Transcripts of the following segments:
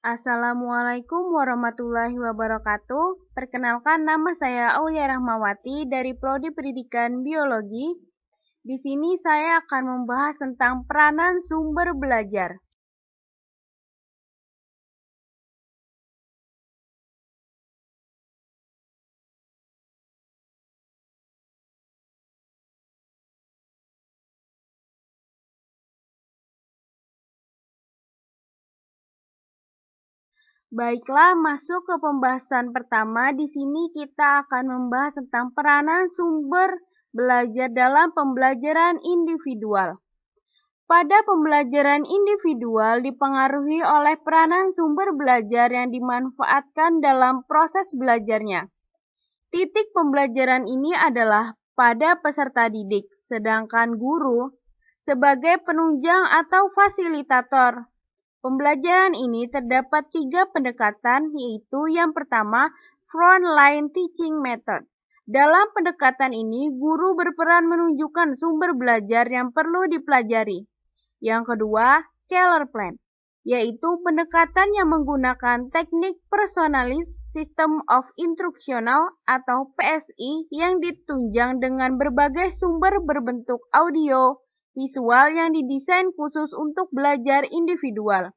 Assalamualaikum warahmatullahi wabarakatuh. Perkenalkan, nama saya Aulia Rahmawati dari Prodi Pendidikan Biologi. Di sini saya akan membahas tentang peranan sumber belajar. Baiklah, masuk ke pembahasan pertama. Di sini kita akan membahas tentang peranan sumber belajar dalam pembelajaran individual. Pada pembelajaran individual dipengaruhi oleh peranan sumber belajar yang dimanfaatkan dalam proses belajarnya. Titik pembelajaran ini adalah pada peserta didik, sedangkan guru sebagai penunjang atau fasilitator. Pembelajaran ini terdapat 3 pendekatan, yaitu yang pertama, frontline teaching method. Dalam pendekatan ini, guru berperan menunjukkan sumber belajar yang perlu dipelajari. Yang kedua, Keller Plan, yaitu pendekatan yang menggunakan teknik Personalized System of Instructional atau PSI yang ditunjang dengan berbagai sumber berbentuk audio, visual yang didesain khusus untuk belajar individual.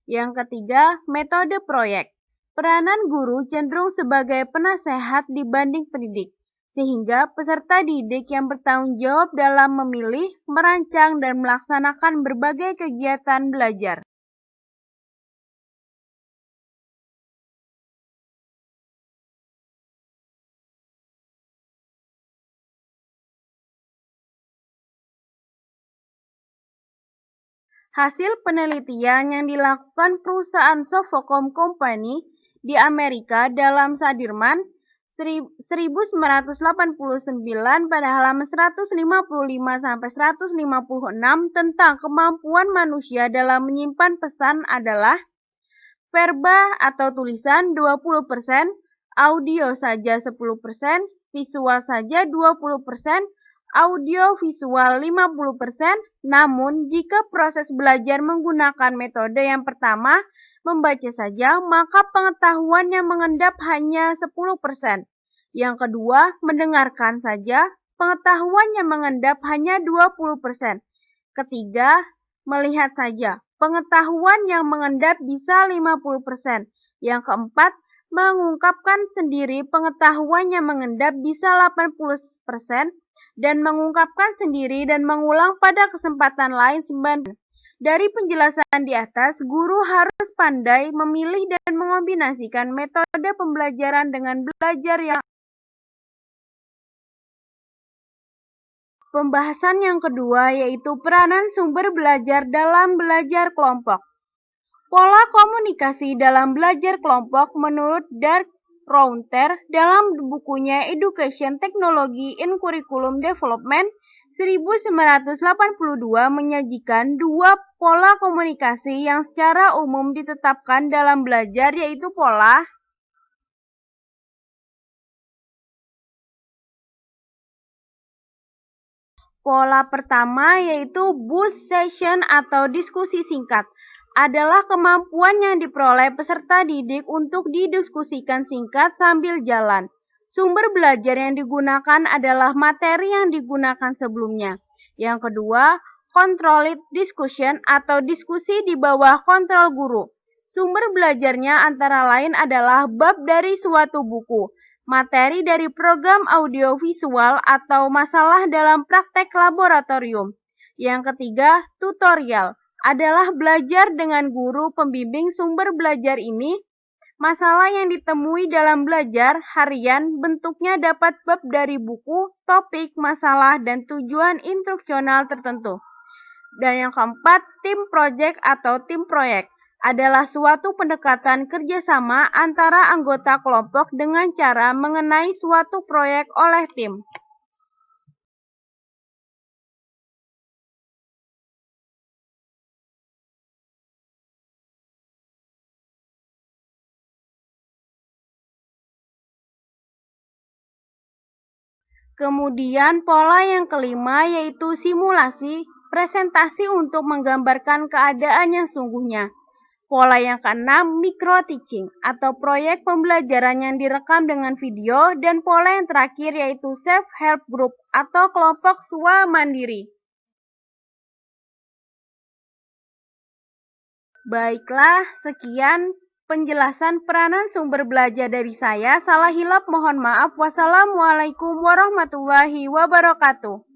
Yang ketiga, metode proyek. Peranan guru cenderung sebagai penasehat dibanding pendidik, sehingga peserta didik yang bertanggung jawab dalam memilih, merancang, dan melaksanakan berbagai kegiatan belajar. Hasil penelitian yang dilakukan perusahaan Sofocom Company di Amerika dalam Sadirman 1989 pada halaman 155-156 tentang kemampuan manusia dalam menyimpan pesan adalah verba atau tulisan 20%, audio saja 10%, visual saja 20%, audio visual 50%, namun jika proses belajar menggunakan metode yang pertama, membaca saja, maka pengetahuan yang mengendap hanya 10%. Yang kedua, mendengarkan saja, pengetahuan yang mengendap hanya 20%. Ketiga, melihat saja, pengetahuan yang mengendap bisa 50%. Yang keempat, mengungkapkan sendiri pengetahuan yang mengendap bisa 80%. Dan mengungkapkan sendiri dan mengulang pada kesempatan lain 9%. Dari penjelasan di atas, guru harus pandai memilih dan mengombinasikan metode pembelajaran dengan belajar yang. Pembahasan yang kedua yaitu peranan sumber belajar dalam belajar kelompok. Pola komunikasi dalam belajar kelompok menurut Dirk Rounter dalam bukunya Education Technology in Curriculum Development 1982 menyajikan 2 pola komunikasi yang secara umum ditetapkan dalam belajar, yaitu pola pertama yaitu boost session atau diskusi singkat adalah kemampuan yang diperoleh peserta didik untuk didiskusikan singkat sambil jalan. Sumber belajar yang digunakan adalah materi yang digunakan sebelumnya. Yang kedua, controlled discussion atau diskusi di bawah kontrol guru. Sumber belajarnya antara lain adalah bab dari suatu buku, materi dari program audiovisual atau masalah dalam praktek laboratorium. Yang ketiga, tutorial adalah belajar dengan guru pembimbing. Sumber belajar ini, masalah yang ditemui dalam belajar harian bentuknya dapat bab dari buku, topik, masalah, dan tujuan instruksional tertentu. Dan yang keempat, tim project atau tim proyek adalah suatu pendekatan kerjasama antara anggota kelompok dengan cara mengenai suatu proyek oleh tim. Kemudian pola yang kelima yaitu simulasi, presentasi untuk menggambarkan keadaan yang sungguhnya. Pola yang keenam, micro-teaching atau proyek pembelajaran yang direkam dengan video, dan pola yang terakhir yaitu self-help group atau kelompok swamandiri. Baiklah, sekian penjelasan peranan sumber belajar dari saya. Salah hilap mohon maaf. Wassalamualaikum warahmatullahi wabarakatuh.